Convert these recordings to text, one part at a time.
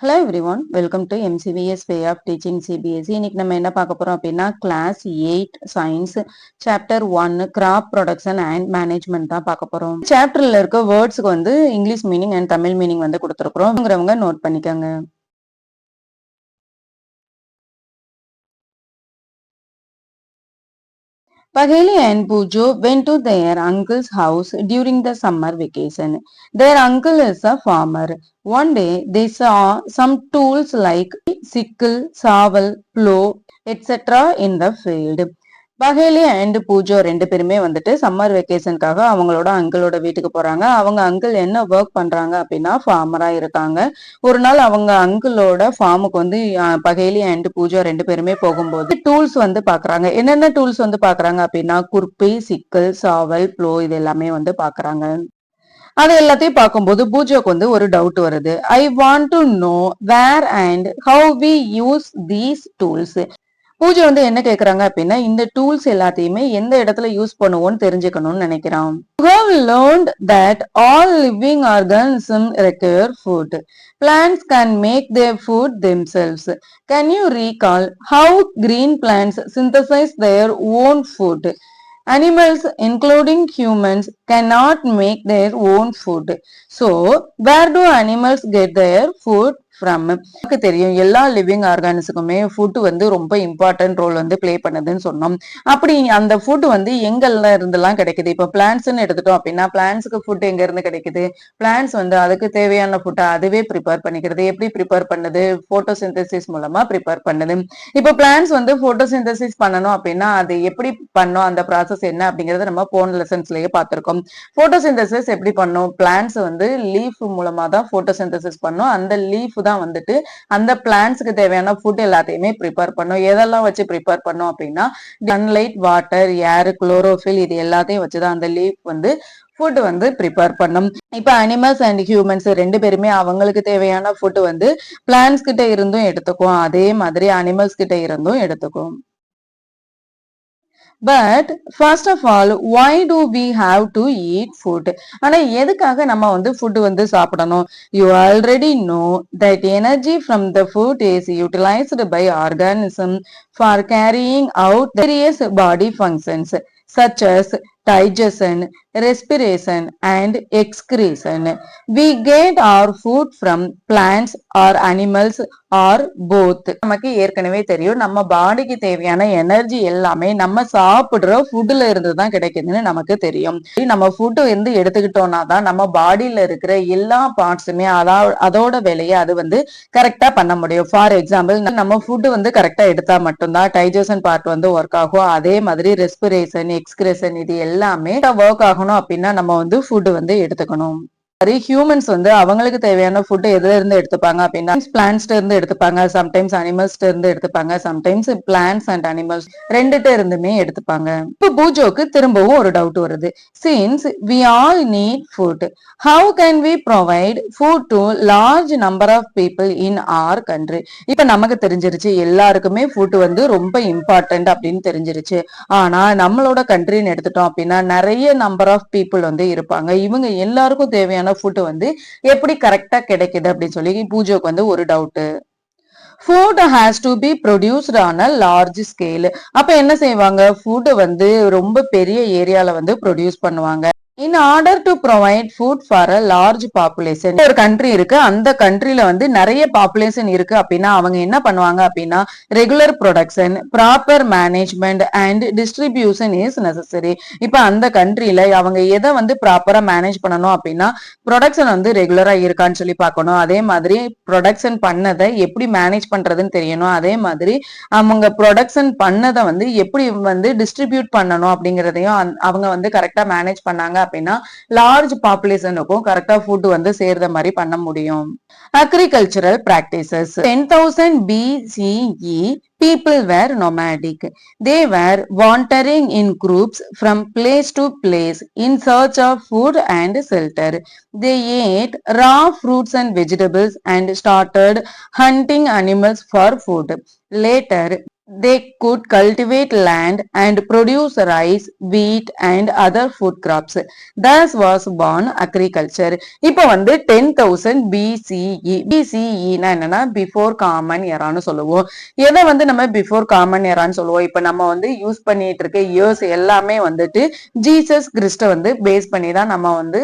Hello everyone, welcome to MCVS way of teaching CBSE. இன்னைக்கு நம்ம என்ன பார்க்க போறோம் அப்படின்னா class 8 science chapter 1 crop production and management தான் பார்க்க போறோம். சாப்டர்ல இருக்க வேர்ட்ஸ்க்கு வந்து English meaning and Tamil meaning வந்து கொடுத்துருக்கோம். நோட் பண்ணிக்கோங்க. Pageli and Pujo went to their uncle's house during the summer vacation. Their uncle is a farmer. One day they saw some tools like sickle, shovel, plow, etc. in the field. பகேலி and பூஜோ ரெண்டு பேருமே வந்துட்டு summer வெக்கேஷனுக்காக அவங்களோட அங்கிளோட வீட்டுக்கு போறாங்க. அவங்க uncle என்ன ஒர்க் பண்றாங்க அப்படின்னா ஃபார்மரா இருக்காங்க. ஒரு நாள் அவங்க அங்கிளோட ஃபார்முக்கு வந்து பகேலி அண்ட் பூஜோ ரெண்டு பேருமே போகும்போது டூல்ஸ் வந்து பாக்குறாங்க. என்னென்ன டூல்ஸ் வந்து பாக்குறாங்க அப்படின்னா குர்பி, சிக்கல், சாவல், ப்ளோ இது எல்லாமே வந்து பாக்குறாங்க. அது எல்லாத்தையும் பார்க்கும்போது பூஜோக்கு வந்து ஒரு டவுட் வருது. I want to know where and how we use these tools. பூஜை வந்து என்ன கேக்குறாங்க அப்படின்னா இந்த டூல்ஸ் எல்லாத்தையுமே எந்த இடத்துல யூஸ் பண்ணுவோம்னு தெரிஞ்சுக்கணும்னு நினைக்கிறான். You have learned that all living organisms require food. Plants can make their food themselves. Can you recall how green plants synthesize their own food? Animals, including humans, cannot make their own food. So, where do animals get their food from? நமக்கு தெரியும் எல்லா living ஆர்கானிஸுக்குமே food வந்து ரொம்ப important role வந்து play பண்ணுதுன்னு சொன்னோம். அப்படி அந்த ஃபுட் வந்து எங்கெல்லாம் இருந்தெல்லாம் கிடைக்குது. இப்போ பிளான்ட்ஸ்ன்னு எடுத்துட்டோம் அப்படின்னா பிளான்ட்ஸுக்கு ஃபுட் எங்க இருந்து கிடைக்குது? பிளான்ட்ஸ் வந்து அதுக்கு தேவையான ஃபுட்டை அதுவே ப்ரிப்பேர் பண்ணிக்கிறது. எப்படி ப்ரிப்பேர் பண்ணுது? போட்டோசிந்தசிஸ் மூலமா ப்ரிப்பேர் பண்ணுது. இப்போ பிளான்ட்ஸ் வந்து போட்டோசிந்தசிஸ் பண்ணணும் அப்படின்னா அது எப்படி பண்ணோம், அந்த ப்ராசஸ் என்ன அப்படிங்கறத நம்ம போன லெசன்ஸ்லயே பார்த்திருக்கோம். போட்டோசிந்தசிஸ் எப்படி பண்ணும்? பிளான்ட்ஸ் வந்து லீஃப் மூலமா தான் போட்டோசிந்தசிஸ் பண்ணும். அந்த லீஃப் தான் வந்துட்டு அந்த பிளான்ட்ஸ்க்கு தேவையான ஃபுட் எல்லாத்தையுமே ப்ரிப்பேர் பண்ணும். எதெல்லாம் வச்சு ப்ரிப்பேர் பண்ணும் அப்படின்னா சன்லைட், வாட்டர், ஏர், குளோரோஃபில் இது எல்லாத்தையும் வச்சுதான் அந்த லீஃப் வந்து ஃபுட் வந்து ப்ரிப்பேர் பண்ணும். இப்ப அனிமல்ஸ் அண்ட் ஹியூமன்ஸ் ரெண்டு பேருமே அவங்களுக்கு தேவையான ஃபுட் வந்து பிளான்ட்ஸ் கிட்ட இருந்தும் எடுத்துக்கும், அதே மாதிரி அனிமல்ஸ் கிட்ட இருந்தும் எடுத்துக்கும். But first of all why do we have to eat food? ஆனா எதுக்காக நம்ம வந்து ஃபுட் வந்து சாப்பிடணும்? You already know that energy from the food is utilized by organism for carrying out various body functions such as digestion, respiration and excretion. We get our food from plants or animals or both. நமக்கு ஏற்கனவே தெரியும் நம்ம பாடிக்கு தேவையான energy எல்லாமே நம்ம சாப்பிடுற ஃபுட்ல இருந்து தான் கிடைக்குதுன்னு நமக்கு தெரியும். நம்ம ஃபுட் வந்து எடுத்துக்கிட்டோம்னா தான் நம்ம பாடியில இருக்கிற எல்லா பார்ட்ஸுமே அதோட வேலையை அது வந்து கரெக்டா பண்ண முடியும். ஃபார் எக்ஸாம்பிள் நம்ம ஃபுட் வந்து கரெக்டா எடுத்தா மட்டும்தான் டைஜஷன் பார்ட் வந்து ஒர்க் ஆகும். அதே மாதிரி ரெஸ்பிரேஷன், எக்ஸ்கிரேஷன் இது எல்லாமே ஒர்க் ஆகணும் அப்படின்னா நம்ம வந்து ஃபுட் வந்து எடுத்துக்கணும். ஹியூமன்ஸ் வந்து அவங்களுக்கு தேவையான ஃபுட் எதுல இருந்து எடுத்துப்பாங்க அப்படின்னா பிளான்ஸ்ல இருந்து எடுத்துப்பாங்க, சம்டைம்ஸ் அனிமல்ஸ்ல இருந்து எடுத்துப்பாங்க, சம்டைம்ஸ் பிளான்ஸ் அண்ட் அனிமல்ஸ் ரெண்டுட்ட இருந்துமே எடுத்துப்பாங்க. இப்ப பூஜோக்கு திரும்பவும் ஒரு டவுட் வருது. Since we all need food, how can we provide food to large number of people in our country? இப்ப நமக்கு தெரிஞ்சிருச்சு எல்லாருக்குமே ஃபுட் வந்து ரொம்ப இம்பார்ட்டன்ட் அப்படின்னு தெரிஞ்சிருச்சு. ஆனா நம்மளோட கண்ட்ரின்னு எடுத்துட்டோம் அப்படின்னா நிறைய நம்பர் ஆஃப் பீப்புள் வந்து இருப்பாங்க. இவங்க எல்லாருக்கும் தேவையான ஃபுட் வந்து எப்படி கரெக்டா கிடைக்குது அப்படின்னு சொல்லி பூஜோக்கு வந்து ஒரு doubt. Food has to be produced on a large scale. அப்ப என்ன செய்வாங்க? ஃபுட் வந்து ரொம்ப பெரிய ஏரியால வந்து ப்ரொடியூஸ் பண்ணுவாங்க. In order to provide food for a large population, ஒரு கண்ட்ரி இருக்கு, அந்த கண்ட்ரில வந்து நிறைய பாப்புலேஷன் இருக்கு அப்படின்னா அவங்க என்ன பண்ணுவாங்க அப்படின்னா regular production, proper management and distribution is necessary. இப்ப அந்த கண்ட்ரில அவங்க எதை வந்து ப்ராப்பரா மேனேஜ் பண்ணணும் அப்படின்னா ப்ரொடக்ஷன் வந்து ரெகுலரா இருக்கான்னு சொல்லி பார்க்கணும். அதே மாதிரி ப்ரொடக்ஷன் பண்ணதை எப்படி மேனேஜ் பண்றதுன்னு தெரியணும். அதே மாதிரி அவங்க ப்ரொடக்ஷன் பண்ணதை வந்து எப்படி வந்து டிஸ்ட்ரிபியூட் பண்ணணும் அப்படிங்கறதையும் அவங்க வந்து கரெக்டா மேனேஜ் பண்ணாங்க அப்படின்னா லார்ஜ் பாப்புலேஷனுக்கும் கரெக்டா ஃபுட் வந்து சேர்ற மாதிரி பண்ண முடியும். Agricultural practices 10,000 BCE people were nomadic. They were wandering in groups from place to place in search of food and shelter. They ate raw fruits and vegetables and started hunting animals for food. Later they could cultivate land and produce rice, wheat and other food crops. Thus was born agriculture. இப்போ வந்து 10,000 BCE. BCE னா என்னன்னா before common எரான்னு சொல்லுவோம். எதை வந்து நம்ம before common எரான்னு சொல்லுவோம். இப்போ நம்ம வந்து யூஸ் பண்ணிட்டு இருக்க இயர்ஸ் எல்லாமே வந்துட்டு ஜீசஸ் கிறிஸ்ட வந்து பேஸ் பண்ணி தான் நம்ம வந்து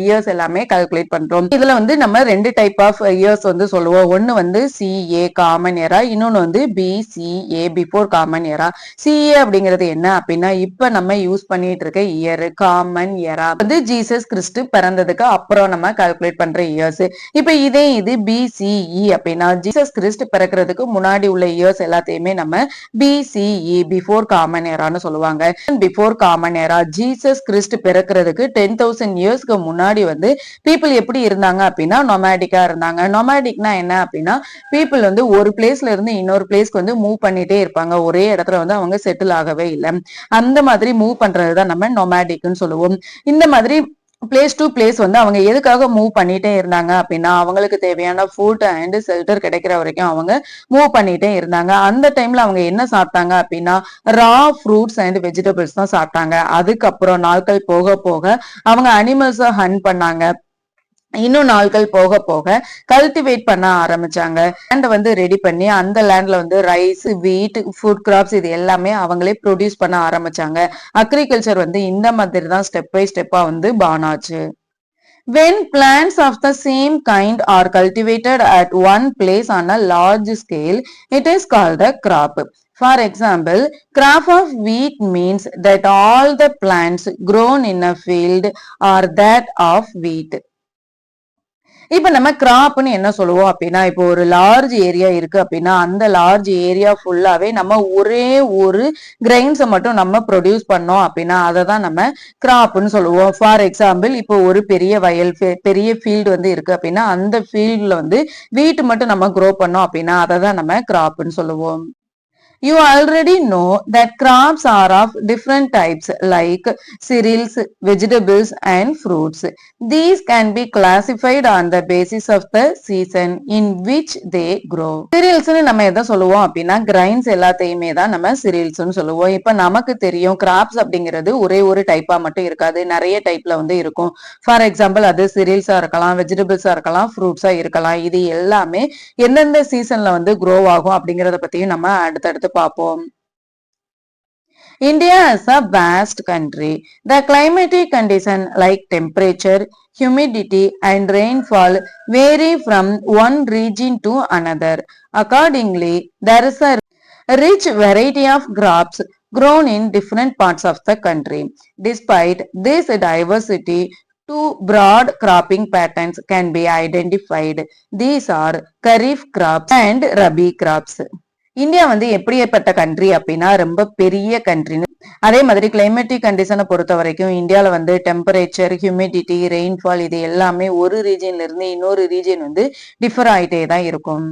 இயர்ஸ் எல்லாமே கால்குலேட் பண்றோம். இதுல வந்து நம்ம ரெண்டு டைப் ஆஃப் இயர்ஸ் வந்து சொல்லுவோம். ஒன்னு வந்து CA காமன் எரா, இன்னொன்னு வந்து BCA பிஃபோர் காமன் எரா. CA அப்படிங்கிறது என்ன அப்படின்னா இப்ப நம்ம யூஸ் பண்ணிட்டு இருக்க இயர். காமன் எரா வந்து ஜீசஸ் கிறிஸ்து பிறந்ததுக்கு அப்புறம் நம்ம கால்குலேட் பண்ற இயர்ஸ். இப்ப இதே இது BCE அப்படின்னா ஜீசஸ் கிறிஸ்து பிறக்கிறதுக்கு முன்னாடி உள்ள இயர்ஸ் எல்லாத்தையுமே நம்ம BCE பிஃபோர் காமன் எரான்னு சொல்லுவாங்க. பிஃபோர் காமன் எரா ஜீசஸ் கிறிஸ்து பிறக்கிறதுக்கு 10,000 இயர்ஸ்க்கு முன்னாடி வந்து பீப்புள் எப்படி இருந்தாங்க அப்படின்னா நொமேடிக்கா இருந்தாங்க. நொமேடிக்னா என்ன அப்படின்னா பீப்புள் வந்து ஒரு பிளேஸ்ல இருந்து இன்னொரு பிளேஸ்க்கு வந்து மூவ் பண்ணிட்டே இருப்பாங்க. ஒரே இடத்துல வந்து அவங்க செட்டில் ஆகவே இல்லை. அந்த மாதிரி மூவ் பண்றதுதான் நம்ம நொமேடிக்னு சொல்லுவோம். இந்த மாதிரி பிளேஸ் டு பிளேஸ் வந்து அவங்க எதுக்காக மூவ் பண்ணிட்டே இருந்தாங்க அப்படின்னா அவங்களுக்கு தேவையான ஃபுட் அண்ட் ஷெல்டர் கிடைக்கிற வரைக்கும் அவங்க மூவ் பண்ணிட்டே இருந்தாங்க. அந்த டைம்ல அவங்க என்ன சாப்பிட்டாங்க அப்படின்னா ரா ஃப்ரூட்ஸ் அண்ட் வெஜிடபிள்ஸ் தான் சாப்பிட்டாங்க. அதுக்கப்புறம் நாட்கள் போக போக அவங்க அனிமல்ஸை ஹண்ட் பண்ணாங்க. இன்னும் நாட்கள் போக போக கல்டிவேட் பண்ண ஆரம்பிச்சாங்க. லேண்ட் வந்து ரெடி பண்ணி அந்த லேண்ட்ல வந்து ரைஸ், வீட், ஃபுட் கிராப்ஸ் இது எல்லாமே அவங்களே ப்ரொடியூஸ் பண்ண ஆரம்பிச்சாங்க. அக்ரிகல்ச்சர் வந்து இந்த மாதிரி தான் ஸ்டெப் பை ஸ்டெப்பா வந்து பார்ன் ஆச்சு. When plants of the same kind are cultivated at one place on a large scale, it is called a crop. For example, crop of wheat means that all the plants grown in a field are that of wheat. இப்ப நம்ம கிராப்னு என்ன சொல்லுவோம் அப்படின்னா இப்போ ஒரு large area இருக்கு அப்படின்னா அந்த லார்ஜ் ஏரியா ஃபுல்லாவே நம்ம ஒரே ஒரு கிரெயின்ஸை மட்டும் நம்ம ப்ரொடியூஸ் பண்ணோம் அப்படின்னா அதை தான் நம்ம கிராப்னு சொல்லுவோம். ஃபார் எக்ஸாம்பிள் இப்போ ஒரு பெரிய வயல் பெரிய ஃபீல்டு வந்து இருக்கு அப்படின்னா அந்த ஃபீல்ட்ல வந்து வீட்டு மட்டும் நம்ம க்ரோ பண்ணோம் அப்படின்னா அதை தான் நம்ம கிராப்னு சொல்லுவோம். You already know that crops are of different types like cereals, vegetables and fruits. These can be classified on the basis of the season in which they grow. Cereals நம்ம எதை சொல்லுவோம் அப்படின்னா கிரைன்ஸ் எல்லாத்தையுமே தான் நம்ம cerealsனு சொல்லுவோம். இப்ப நமக்கு தெரியும் கிராப்ஸ் அப்படிங்கிறது ஒரே ஒரு டைப்பா மட்டும் இருக்காது, நிறைய டைப்ல வந்து இருக்கும். ஃபார் எக்ஸாம்பிள் அது cerealsஆ இருக்கலாம், வெஜிடபிள்ஸா இருக்கலாம், ஃப்ரூட்ஸா இருக்கலாம். இது எல்லாமே எந்தெந்த சீசன்ல வந்து க்ரோ ஆகும் அப்படிங்கறத பத்தியும் நம்ம அடுத்தடுத்து பார்ப்போம். India is a vast country. The climatic condition like temperature, humidity and rainfall vary from one region to another. Accordingly, there is a rich variety of crops grown in different parts of the country. Despite this diversity, two broad cropping patterns can be identified. These are Kharif crops and Rabi crops. India வந்து எப்படிப்பட்ட country அப்படின்னா ரொம்ப பெரிய கண்ட்ரின்னு. அதே மாதிரி climatic கண்டிஷனை பொறுத்த வரைக்கும் இந்தியாவில வந்து டெம்பரேச்சர், ஹியூமிடிட்டி, ரெயின்ஃபால் இது எல்லாமே ஒரு ரீஜன்ல இருந்து இன்னொரு ரீஜன் வந்து டிஃபர் ஆயிட்டே தான் இருக்கும்.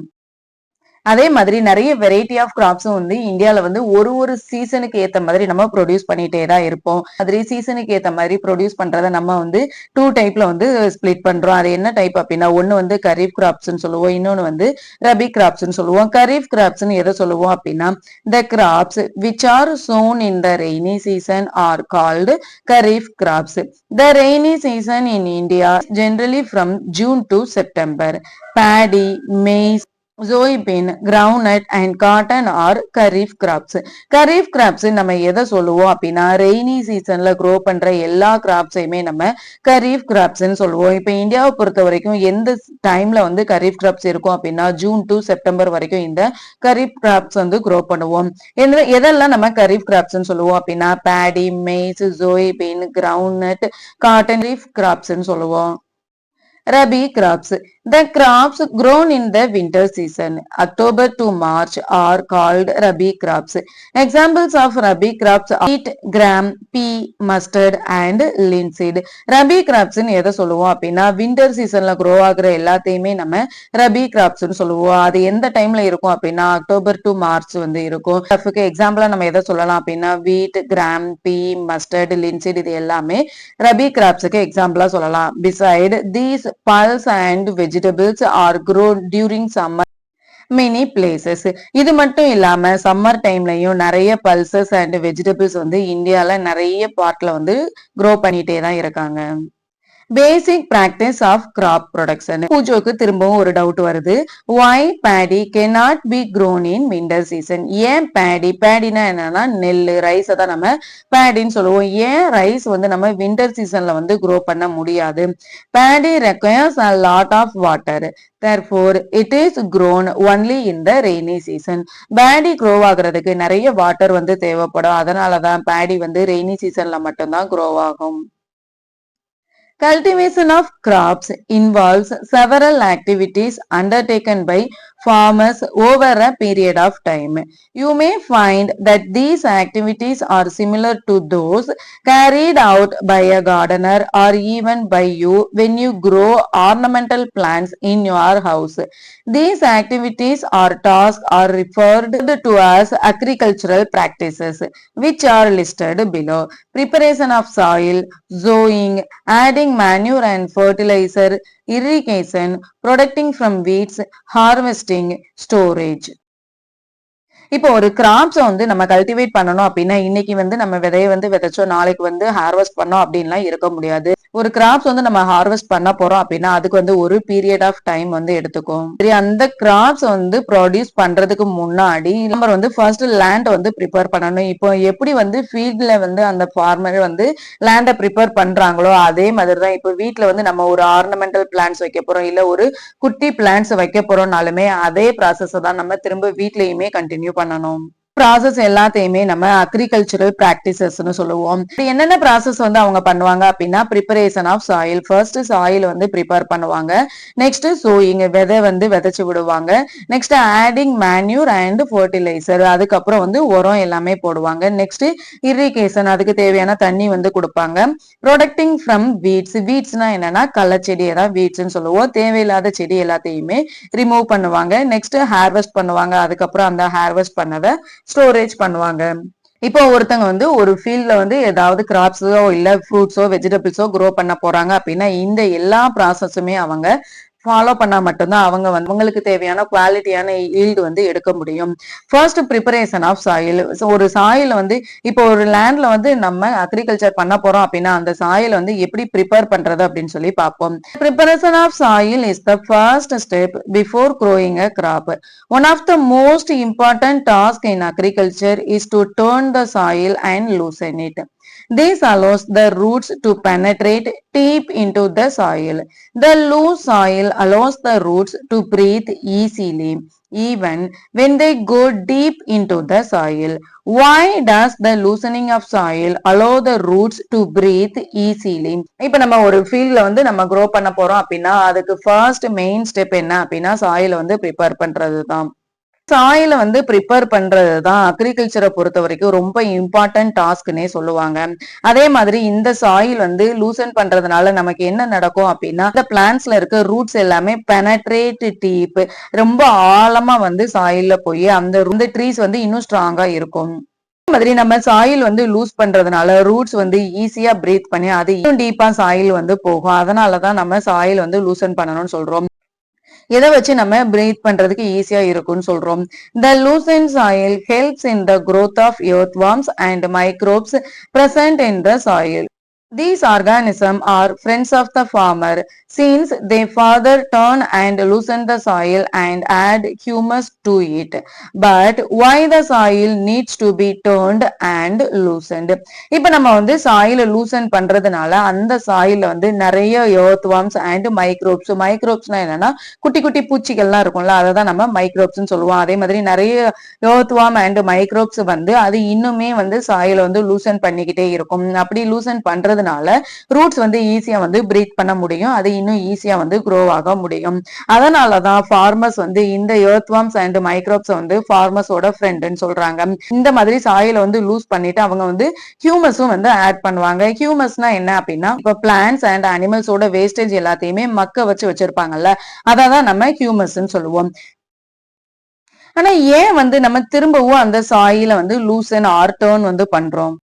அதே மாதிரி நிறைய வெரைட்டி ஆஃப் கிராப்ஸும் வந்து இந்தியால வந்து ஒரு ஒரு சீசனுக்கு ஏத்த மாதிரி நம்ம ப்ரொடியூஸ் பண்ணிட்டே தான் இருப்போம். மாதிரி சீசனுக்கு ஏத்த மாதிரி ப்ரொடியூஸ் பண்றதை நம்ம வந்து 2 டைப்ல வந்து ஸ்பிளிட் பண்றோம். அது என்ன டைப் அப்படின்னா ஒன்னு வந்து கரீஃப் கிராப்ஸ்ன்னு சொல்லுவோம், இன்னொன்னு வந்து ரபி கிராப்ஸ்ன்னு சொல்லுவோம். கரீஃப் கிராப்ஸ்ன்னு எதை சொல்லுவோம் அப்படின்னா the crops which are sown in the rainy season are called kharif crops. The rainy season in India is generally from June to September. Paddy, maize, soybean, groundnut and cotton are kharif crops. Kharif crops நம்ம எதை சொல்லுவோம் அப்படின்னா rainy சீசன்ல grow பண்ற எல்லா கிராப்ஸையுமே நம்ம கரீஃப் கிராப்ஸ்ன்னு சொல்லுவோம். இப்ப இந்தியாவை பொறுத்த வரைக்கும் எந்த டைம்ல வந்து கரீஃப் கிராப்ஸ் இருக்கும் அப்படின்னா ஜூன் டு செப்டம்பர் வரைக்கும் இந்த கரீஃப் கிராப்ஸ் வந்து க்ரோ பண்ணுவோம். எதெல்லாம் நம்ம கரீஃப் கிராப்ஸ்ன்னு சொல்லுவோம் அப்படின்னா paddy, maize, soybean, groundnut, cotton kharif கிராப்ஸ்ன்னு சொல்லுவோம். Rabi crops. The crops grown in the winter season, October to March, are called Rabi crops. Examples of Rabi crops are wheat, gram, pea, mustard and linseed. Rabi crops எதை சொல்லுவோம் அப்படின்னா winter சீசன்ல grow ஆகுற எல்லாத்தையுமே நம்ம ரபி கிராப்ஸ்னு சொல்லுவோம். அது எந்த டைம்ல இருக்கும் அப்படின்னா அக்டோபர் டு மார்ச் வந்து இருக்கும். எக்ஸாம்பிளா நம்ம எதை சொல்லலாம் அப்படின்னா வீட், கிராம், பீ, மஸ்டர்ட், லின்சீட் இது எல்லாமே ரபி கிராப்ஸுக்கு எக்ஸாம்பிளா சொல்லலாம். Beside these pulse and vegetables are grown during summer. Many places. இது மட்டும் இல்லாம சம்மர் டைம்லயும் நிறைய பல்சஸ் அண்ட் வெஜிடபிள்ஸ் வந்து இந்தியால நிறைய பார்ட்ல வந்து க்ரோ பண்ணிட்டே தான் இருக்காங்க. பேசிக் பிராக்டிஸ் ஆஃப் கிராப் ப்ரொடக்ஷன். பூஜோக்கு திரும்பவும் ஒரு டவுட் வருது. why paddy cannot be grown in winter season? ஏன் பேடினா என்னன்னா நெல் ரைஸை தான் நம்ம பேடின்னு சொல்லுவோம். ஏன் ரைஸ் வந்து நம்ம விண்டர் சீசன்ல வந்து க்ரோ பண்ண முடியாது? paddy requires a lot of water, therefore it is grown only in the rainy season. Bedi grow ஆகுறதுக்கு நிறைய வாட்டர் வந்து தேவைப்படும். அதனாலதான் பேடி வந்து ரெய்னி சீசன்ல மட்டும்தான் க்ரோ ஆகும். Cultivation of crops involves several activities undertaken by farmers over a period of time. You may find that these activities are similar to those carried out by a gardener or even by you when you grow ornamental plants in your house. These activities or tasks are referred to as agricultural practices, which are listed below. Preparation of soil, sowing, adding manure and fertilizer, irrigation, protecting from weeds, harvesting, storage. இப்போ ஒரு கிராப்ஸை வந்து நம்ம cultivate பண்ணணும் அப்படின்னா இன்னைக்கு வந்து நம்ம விதையை வந்து விதைச்சோம் நாளைக்கு வந்து ஹார்வெஸ்ட் பண்ணோம் அப்படின்லாம் இருக்க முடியாது. ஒரு கிராப்ஸ் வந்து நம்ம ஹார்வெஸ்ட் பண்ண போறோம் அப்படின்னா அதுக்கு வந்து ஒரு பீரியட் ஆஃப் டைம் வந்து எடுத்துக்கும். சரி, அந்த கிராப்ஸ் வந்து ப்ரொடியூஸ் பண்றதுக்கு முன்னாடி நம்ம வந்து ஃபர்ஸ்ட் லேண்ட் வந்து ப்ரிப்பேர் பண்ணணும். இப்போ எப்படி வந்து ஃபீல்ட்ல வந்து அந்த ஃபார்மர் வந்து லேண்டை ப்ரிப்பேர் பண்றாங்களோ அதே மாதிரி தான் இப்போ வீட்டுல வந்து நம்ம ஒரு ஆர்னமெண்டல் பிளான்ஸ் வைக்க போறோம் இல்ல ஒரு குட்டி பிளான்ஸ் வைக்க போறோம்னாலுமே அதே ப்ராசஸ் தான் நம்ம திரும்ப வீட்லயுமே கண்டினியூ பண்ணணும். ப்ராசஸ் எல்லாத்தையுமே நம்ம அக்ரிகல்ச்சரல் பிராக்டிசஸ்னு சொல்லுவோம். என்னென்ன ப்ராசஸ் வந்து அவங்க பண்ணுவாங்க அப்படின்னா preparation of soil. First soil வந்து ப்ரிப்பேர் பண்ணுவாங்க. நெக்ஸ்ட் சோயிங் விதை வந்து விதைச்சு விடுவாங்க. Next adding manure and fertiliser அதுக்கப்புறம் வந்து உரம் எல்லாமே போடுவாங்க. நெக்ஸ்ட் இரிகேஷன் அதுக்கு தேவையான தண்ணி வந்து கொடுப்பாங்க. Protecting from weeds. வீட்ஸ்னா என்னன்னா களச்செடியை தான் வீட்ஸ்ன்னு சொல்லுவோம். தேவையில்லாத செடி எல்லாத்தையுமே ரிமூவ் பண்ணுவாங்க. நெக்ஸ்ட் ஹார்வெஸ்ட் பண்ணுவாங்க. அதுக்கப்புறம் அந்த ஹார்வெஸ்ட் பண்ணதை ஸ்டோரேஜ் பண்ணுவாங்க. இப்போ ஒருத்தங்க வந்து ஒரு ஃபீல்ட்ல வந்து ஏதாவது கிராப்ஸோ இல்ல ஃப்ரூட்ஸோ வெஜிடபிள்ஸோ க்ரோ பண்ண போறாங்க அப்படின்னா இந்த எல்லா ப்ராசஸுமே அவங்க ஃபாலோ பண்ணா மட்டும்தான் அவங்க வந்து அவங்களுக்கு தேவையான குவாலிட்டியான ஈல்டு வந்து எடுக்க முடியும். First preparation of soil. ஒரு சாயில் வந்து இப்போ ஒரு லேண்ட்ல வந்து நம்ம அக்ரிகல்ச்சர் பண்ண போறோம் அப்படின்னா அந்த சாயில் வந்து எப்படி ப்ரிப்பேர் பண்றது அப்படின்னு சொல்லி பார்ப்போம். Preparation of soil is the first step before growing a crop. One of the most important task in agriculture is to turn the soil and loosen it. This allows the roots to penetrate deep into the soil. The loose soil allows the roots to breathe easily, even when they go deep into the soil. Why does the loosening of soil allow the roots to breathe easily? இப்ப நம்ம ஒரு ஃபீல்ட்ல வந்து நம்ம grow பண்ண போறோம் அப்படின்னா அதுக்கு ஃபர்ஸ்ட் மெயின் ஸ்டெப் என்ன அப்படின்னா சாயில வந்து ப்ரிப்பேர் பண்றது தான். சாயில வந்து ப்ரிப்பேர் பண்றதுதான் அக்ரிகல்ச்சரை பொறுத்த வரைக்கும் ரொம்ப இம்பார்ட்டன்ட் டாஸ்க்னே சொல்லுவாங்க. அதே மாதிரி இந்த சாயில் வந்து லூசன் பண்றதுனால நமக்கு என்ன நடக்கும் அப்படின்னா இந்த பிளான்ட்ஸ்ல இருக்க ரூட்ஸ் எல்லாமே பெனட்ரேட் டீப் ரொம்ப ஆழமா வந்து சாயில்ல போய் அந்த ட்ரீஸ் வந்து இன்னும் ஸ்ட்ராங்கா இருக்கும். மாதிரி நம்ம சாயில் வந்து லூஸ் பண்றதுனால ரூட்ஸ் வந்து ஈஸியா பிரீத் பண்ணி அது இன்னும் டீப்பா சாயில் வந்து போகும். அதனாலதான் நம்ம சாயில் வந்து லூசன் பண்ணணும்னு சொல்றோம். எதை வச்சு நம்ம பிரீத் பண்றதுக்கு ஈஸியா இருக்கும்னு சொல்றோம். The loosened soil helps in the growth of earthworms and microbes present in the soil. These organisms are friends of the farmer since they further turn and loosen the soil and add humus to it. But why the soil needs to be turned and loosened? இப்ப நம்ம வந்து சாயில லூசன் பண்றதுனால அந்த சாயில வந்து நிறைய earthworms and microbes. மைக்ரோப்ஸ்னா என்னன்னா குட்டி குட்டி பூச்சிகள்லாம் இருக்கும்ல அதை தான் நம்ம மைக்ரோப்ஸ்ன்னு சொல்லுவோம். அதே மாதிரி நிறைய earthworm and microbes வந்து அது இன்னுமே வந்து சாயில வந்து லூசன் பண்ணிக்கிட்டே இருக்கும். அப்படி லூசன் பண்றதுனால ரூட்ஸ் வந்து ஈஸியா வந்து பிரீத் பண்ண முடியும். அது இன்னும் ஈஸியா வந்து க்ரோ ஆக முடியும். அதனாலதான் ஃபார்மர்ஸ் வந்து இந்த earthworms and microbes வந்து ஃபார்மர்ஸோட ஃப்ரெண்ட்னு சொல்றாங்க. இந்த மாதிரி சாயில வந்து லூஸ் பண்ணிட்டு அவங்க வந்து ஹியூமஸும் வந்து ஆட் பண்ணுவாங்க. ஹியூமஸ்னா என்ன அப்படின்னா இப்ப பிளான்ட்ஸ் அண்ட் அனிமல்ஸோட வேஸ்டேஜ் எல்லாத்தையுமே மக்க வச்சு வச்சிருப்பாங்கல்ல அதான் நம்ம ஹியூமஸ்ன்னு சொல்லுவோம். ஆனா ஏன் வந்து நம்ம திரும்பவும் அந்த சாயில வந்து லூசன் ஆர் டர்ன் வந்து பண்றோம்?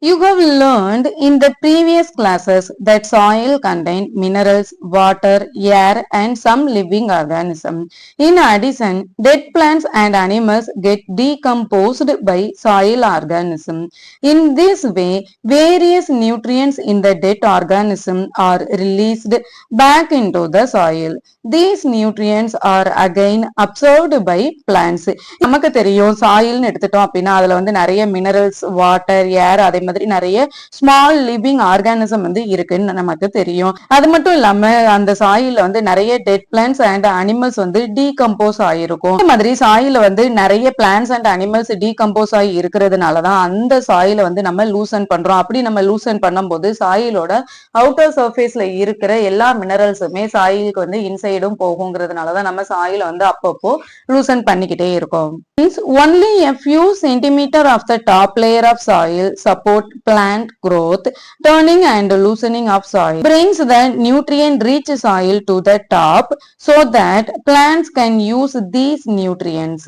You have learned in the previous classes that soil contains minerals, water, air, and some living organisms. In addition, dead plants and animals get decomposed by soil organisms. In this way, various nutrients in the dead organism are released back into the soil. These nutrients are again absorbed by plants. நமக்கு தெரியும் சாயில்னு எடுத்துட்டோம் அப்படின்னா அதுல வந்து நிறைய minerals, water, ஏர், அதே மாதிரி நிறைய ஸ்மால் லிவிங் ஆர்கானிசம் வந்து இருக்குன்னு நமக்கு தெரியும். அது மட்டும் இல்லாம அந்த சாயில்ல வந்து நிறைய டெட் பிளான்ட்ஸ் அண்ட் அனிமல்ஸ் வந்து டீகம்போஸ் ஆயிருக்கும். அதே மாதிரி சாயில வந்து நிறைய பிளான்ட்ஸ் அண்ட் அனிமல்ஸ் டீகம்போஸ் ஆகி இருக்கிறதுனாலதான் அந்த சாயில வந்து நம்ம லூசன் பண்றோம். அப்படி நம்ம லூசன் பண்ணும்போது சாயிலோட அவுட்டர் சர்ஃபேஸ்ல இருக்கிற எல்லா மினரல்ஸுமே சாயிலுக்கு வந்து இன்சைடும் போகுங்கிறதுனாலதான் நம்ம சாயில வந்து அப்பப்போ loosen பண்ணிக்கிட்டே இருக்கும். Means only a few centimeter of the top layer of soil support plant growth. Turning and loosening of soil brings the nutrient rich soil to the top so that plants can use these nutrients.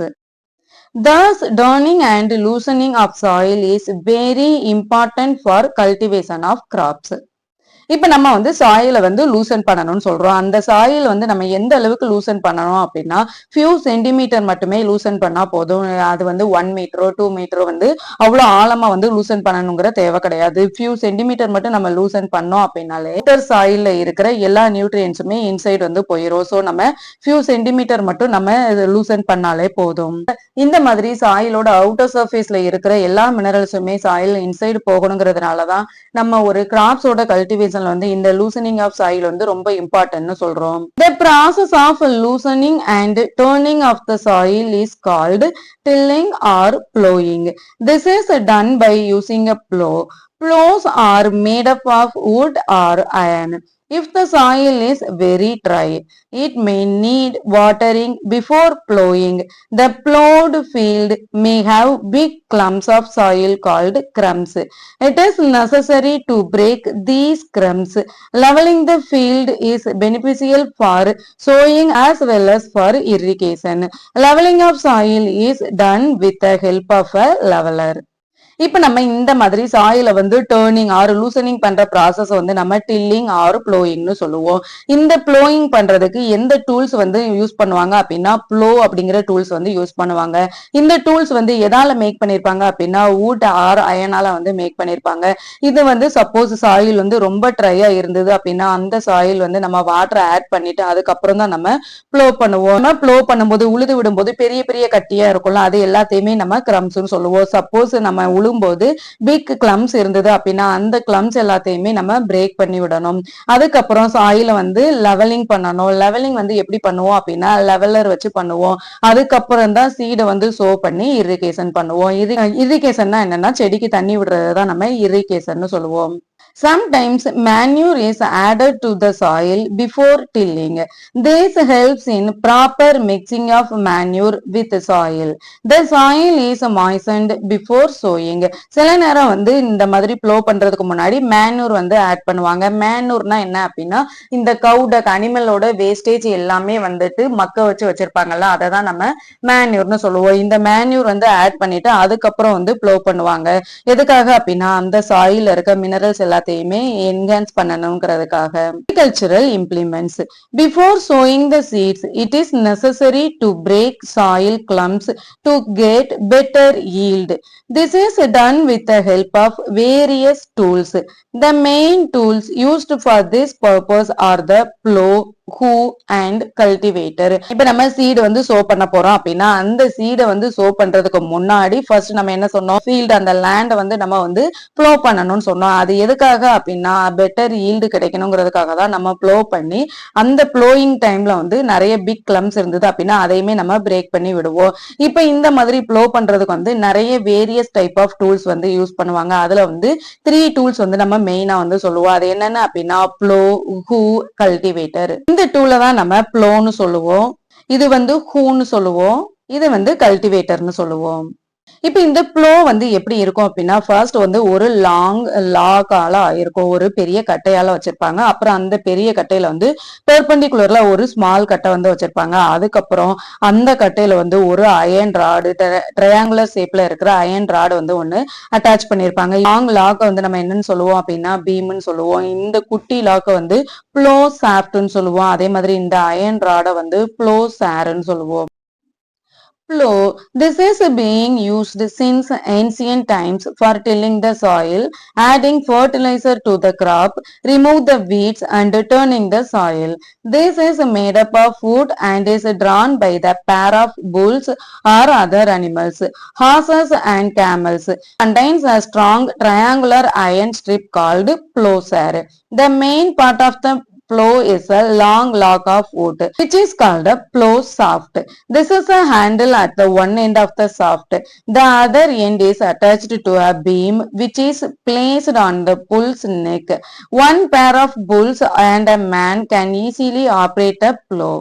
Thus, turning and loosening of soil is very important for cultivation of crops. இப்ப நம்ம வந்து சாயில வந்து லூசன் பண்ணணும்னு சொல்றோம். அந்த soil வந்து நம்ம எந்த அளவுக்கு லூசன் பண்ணணும் அப்படின்னா ஃபியூ சென்டிமீட்டர் மட்டுமே லூசன் பண்ணா போதும். அது வந்து 1 மீட்டரோ 2 மீட்டரோ வந்து அவ்வளவு ஆழமா வந்து லூசன் பண்ணணுங்கிற தேவை கிடையாது. ஃபியூ சென்டிமீட்டர் மட்டும் நம்ம லூசன் பண்ணோம் அப்படின்னாலே சாயில்ல இருக்கிற எல்லா நியூட்ரியன்ஸுமே இன்சைட் வந்து போயிடும். ஸோ நம்ம ஃபியூ சென்டிமீட்டர் மட்டும் நம்ம லூசன் பண்ணாலே போதும். இந்த மாதிரி சாயிலோட அவுட்டர் சர்ஃபேஸ்ல இருக்கிற எல்லா மினரல்ஸுமே சாயில் இன்சைடு போகணுங்கிறதுனாலதான் நம்ம ஒரு கிராப்ஸோட கல்டிவேஷன் வந்து இந்த loosening of soil வந்து ரொம்ப இம்பார்ட்டன்ட்னு சொல்றோம். The process of loosening and turning of the soil is called tilling or plowing. This is done by using a plow. Plows are made up of wood or iron. If the soil is very dry, it may need watering before plowing. The plowed field may have big clumps of soil called crumbs. It is necessary to break these crumbs. Leveling the field is beneficial for sowing as well as for irrigation. Leveling of soil is done with the help of a leveler. இப்ப நம்ம இந்த மாதிரி சாயில வந்து turning R loosening பண்ற process வந்து நம்ம tilling R ப்ளோயிங்னு சொல்லுவோம். இந்த ப்ளோயிங் பண்றதுக்கு எந்த டூல்ஸ் வந்து யூஸ் பண்ணுவாங்க அப்படின்னா ப்ளோ அப்படிங்கிற டூல்ஸ் வந்து யூஸ் பண்ணுவாங்க. இந்த டூல்ஸ் வந்து எதால மேக் பண்ணிருப்பாங்க அப்படின்னா வுட் ஆர் அயனால வந்து மேக் பண்ணிருப்பாங்க. இது வந்து சப்போஸ் சாயில் வந்து ரொம்ப ட்ரையா இருந்தது அப்படின்னா அந்த சாயில் வந்து நம்ம வாட்டர் ஆட் பண்ணிட்டு அதுக்கப்புறம் தான் நம்ம ப்ளோ பண்ணுவோம். நம்ம ப்ளோ பண்ணும்போது உழுது விடும்போது பெரிய பெரிய கட்டியா இருக்கும்ல, அது எல்லாத்தையுமே நம்ம கிரம்ஸ்ன்னு சொல்லுவோம். சப்போஸ் நம்ம போது பிக் கிளம்ஸ் இருந்தது அப்படின்னா அந்த கிளம்ஸ் எல்லாத்தையுமே நம்ம பிரேக் பண்ணி விடணும். அதுக்கப்புறம் சாயில வந்து லெவலிங் பண்ணணும். லெவலிங் வந்து எப்படி பண்ணுவோம் அப்படின்னா லெவலர் வச்சு பண்ணுவோம். அதுக்கப்புறம் தான் சீடை வந்து சோ பண்ணி இரிகேஷன் பண்ணுவோம். இரிகேஷன்னா என்னன்னா செடிக்கு தண்ணி விடுறதுதான் நம்ம இரிகேஷன் சொல்லுவோம். Sometimes manure is added to the soil before tilling. This helps in proper mixing of manure with soil. The soil is moistened before sowing. சில நேரம் வந்து இந்த மாதிரி ப்ளோ பண்றதுக்கு முன்னாடி மேன்யூர் வந்து ஆட் பண்ணுவாங்க. மேன்யூர்னா என்ன அப்படின்னா இந்த கவுடக் அனிமலோட வேஸ்டேஜ் எல்லாமே வந்துட்டு மக்க வச்சு வச்சிருப்பாங்கல்ல, அதை தான் நம்ம மேன்யூர்னு சொல்லுவோம். இந்த மேன்யூர் வந்து ஆட் பண்ணிட்டு அதுக்கப்புறம் வந்து ப்ளோ பண்ணுவாங்க. எதுக்காக அப்படின்னா அந்த சாயில இருக்க மினரல்ஸ் எல்லாத்தையுமே enhance பண்ணணுங்கிறதுக்காக. Agricultural implements. Before sowing the seeds, it is necessary to break soil clumps to get better yield. This is done with the help of various tools. The main tools used for this purpose are the plow, hoe and cultivator. இப்ப நம்ம seed வந்து so பண்ண போறோம் அப்படின்னா அந்த சீடை வந்து so பண்றதுக்கு முன்னாடி ஃபர்ஸ்ட் நம்ம என்ன சொன்னோம், ஃபீல்டு அந்த லேண்டை வந்து நம்ம வந்து ப்ளோ பண்ணணும்னு சொன்னோம். அது எதுக்காக அப்படின்னா பெட்டர் ஈல்டு கிடைக்கணுங்கிறதுக்காக தான் நம்ம ப்ளோ பண்ணி அந்த ப்ளோயிங் டைம்ல வந்து நிறைய பிக் கிளம்ஸ் இருந்தது அப்படின்னா அதையுமே நம்ம பிரேக் பண்ணி விடுவோம். இப்ப இந்த மாதிரி ப்ளோ பண்றதுக்கு வந்து நிறைய வேரியஸ் டைப் ஆஃப் டூல்ஸ் வந்து யூஸ் பண்ணுவாங்க. அதுல வந்து 3 டூல்ஸ் வந்து நம்ம மெயினா வந்து சொல்லுவோம். அது என்னென்ன அப்படின்னா ப்ளோ, ஹூ, கல்டிவேட்டர். இந்த டூலை தான் நம்ம ப்ளோன்னு சொல்லுவோம். இது வந்து ஹூன்னு சொல்லுவோம். இது வந்து கல்டிவேட்டர்னு சொல்லுவோம். இப்ப இந்த ப்ளோ வந்து எப்படி இருக்கும் அப்படின்னா, ஃபர்ஸ்ட் வந்து ஒரு லாங் லாகால இருக்கும். ஒரு பெரிய கட்டையால வச்சிருப்பாங்க. அப்புறம் அந்த பெரிய கட்டையில வந்து பெர்பெண்டிகுலர்ல ஒரு ஸ்மால் கட்டை வந்து வச்சிருப்பாங்க. அதுக்கப்புறம் அந்த கட்டையில வந்து ஒரு அயர்ன் ராடு ட்ரையாங்குலர் ஷேப்ல இருக்கிற அயர்ன் ராடு வந்து ஒண்ணு அட்டாச் பண்ணியிருப்பாங்க. லாங் லாக்க வந்து நம்ம என்னன்னு சொல்லுவோம் அப்படின்னா பீம்னு சொல்லுவோம். இந்த குட்டி லாக்க வந்து ப்ளோ ஷாஃப்ட்னு சொல்லுவோம். அதே மாதிரி இந்த அயர்ன் ராட வந்து ப்ளோ ஷார்ன்னு சொல்லுவோம். Plow. This is being used since ancient times for tilling the soil, adding fertilizer to the crop, remove the weeds and turning the soil. This is made up of wood and is drawn by the pair of bulls or other animals, horses and camels. Contains a strong triangular iron strip called plowshare. The main part of the plow is a long log of wood, which is called a plow shaft. This is a handle at the one end of the shaft. The other end is attached to a beam which is placed on the bull's neck. One pair of bulls and a man can easily operate a plow.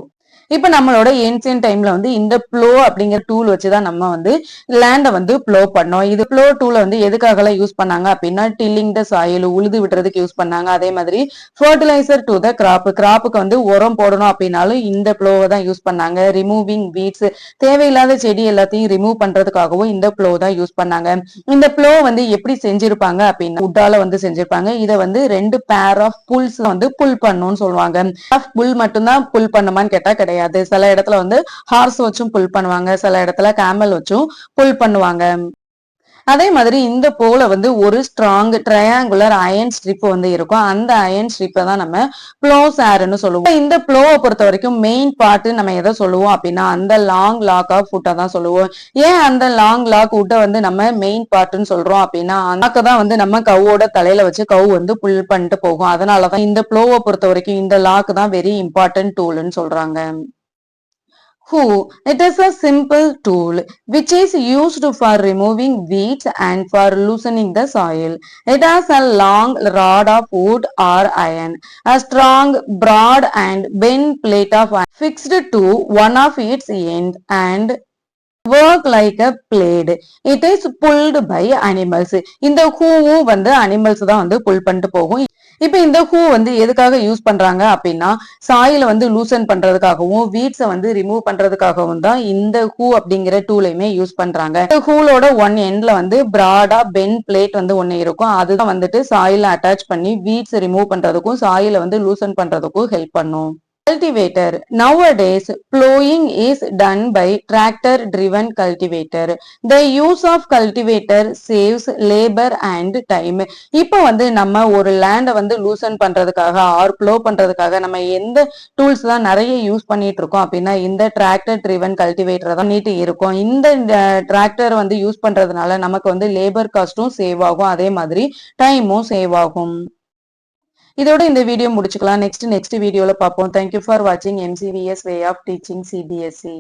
இப்ப நம்மளோட ancient டைம்ல வந்து இந்த flow அப்படிங்கிற tool வச்சுதான் நம்ம வந்து லேண்ட வந்து ப்ளோ பண்ணோம். இது ப்ளோ டூல வந்து எதுக்காக எல்லாம் யூஸ் பண்ணாங்க அப்படின்னா டில்லிங் த சாயில் உழுது விடுறதுக்கு யூஸ் பண்ணாங்க. அதே மாதிரி ஃபர்டிலைசர் டு த கிராப்புக்கு வந்து உரம் போடணும் அப்படின்னாலும் இந்த ப்ளோவை தான் யூஸ் பண்ணாங்க. ரிமூவிங் வீட்ஸ் தேவையில்லாத செடி எல்லாத்தையும் ரிமூவ் பண்றதுக்காகவும் இந்த ப்ளோ தான் யூஸ் பண்ணாங்க. இந்த ப்ளோ வந்து எப்படி செஞ்சிருப்பாங்க அப்படின்னா உட்டால வந்து செஞ்சிருப்பாங்க. இதை வந்து ரெண்டு பேர் ஆஃப் புல்ஸ் வந்து புல் பண்ணும்னு சொல்லுவாங்க. புல் மட்டும்தான் புல் பண்ணுமான்னு கேட்டா கிடையாது. சில இடத்துல வந்து ஹார்ஸ் வச்சும் புல் பண்ணுவாங்க. சில இடத்துல கேமல் வச்சும் புல் பண்ணுவாங்க. அதே மாதிரி இந்த போல வந்து ஒரு ஸ்ட்ராங் ட்ரையாங்குலர் அயன் ஸ்ட்ரிப் வந்து இருக்கும். அந்த அயன் ஸ்ட்ரிப்பை தான் நம்ம ப்ளோஸ் ஏர்னு சொல்லுவோம். இந்த ப்ளோவை பொறுத்த வரைக்கும் மெயின் பார்ட் நம்ம எதை சொல்லுவோம் அப்படின்னா அந்த லாங் லாக் ஆஃப் ஃபுட்டை தான் சொல்லுவோம். ஏன் அந்த லாங் லாக் ஃபுட்டை வந்து நம்ம மெயின் பார்ட்னு சொல்றோம் அப்படின்னா அந்த தான் வந்து நம்ம கவோட தலையில வச்சு கவ் வந்து புல் பண்ணிட்டு போகும். அதனாலதான் இந்த ப்ளோவை பொறுத்த வரைக்கும் இந்த லாக் தான் வெரி இம்பார்ட்டன்ட் டூல்னு சொல்றாங்க. Who. It is a simple tool which is used for removing weeds and for loosening the soil. It has a long rod of wood or iron, a strong, broad and bent plate of iron fixed to one of its ends and work like a blade. It is pulled by animals. இந்த ஹூவும் வந்து animals தான் வந்து புல் பண்ணிட்டு போகும். இப்ப இந்த who வந்து எதுக்காக யூஸ் பண்றாங்க அப்படின்னா சாயில வந்து லூசன் பண்றதுக்காகவும் வீட்ஸை வந்து ரிமூவ் பண்றதுக்காகவும் தான் இந்த ஹூ அப்படிங்கிற டூலையுமே யூஸ் பண்றாங்க. இந்த ஹூலோட ஒன் எண்ட்ல வந்து பிராடா பென் பிளேட் வந்து ஒண்ணு இருக்கும். அதுதான் வந்துட்டு சாயில அட்டாச் பண்ணி வீட்ஸ் ரிமூவ் பண்றதுக்கும் சாயில வந்து லூசன் பண்றதுக்கும் ஹெல்ப் பண்ணும். Cultivator. Nowadays, plowing is done by tractor-driven cultivator. The use of cultivator saves labor and time. இப்போ வந்து நம்ம ஒரு லேண்டை வந்து லூசன் பண்றதுக்காக ஆர் ப்ளோ பண்றதுக்காக நம்ம எந்த டூல்ஸ் தான் நிறைய யூஸ் பண்ணிட்டு இருக்கோம் அப்படின்னா இந்த டிராக்டர் ட்ரிவன் கல்டிவேட்டர் தான் நீட்டு இருக்கும். இந்த டிராக்டர் வந்து யூஸ் பண்றதுனால நமக்கு வந்து லேபர் காஸ்டும் சேவ் ஆகும். அதே மாதிரி டைமும் சேவ் ஆகும். இதோட இந்த வீடியோ முடிச்சுக்கலாம். நெக்ஸ்ட் வீடியோல பார்ப்போம். தேங்க்யூ ஃபார் வாட்சிங் MCVS way of teaching CBSE.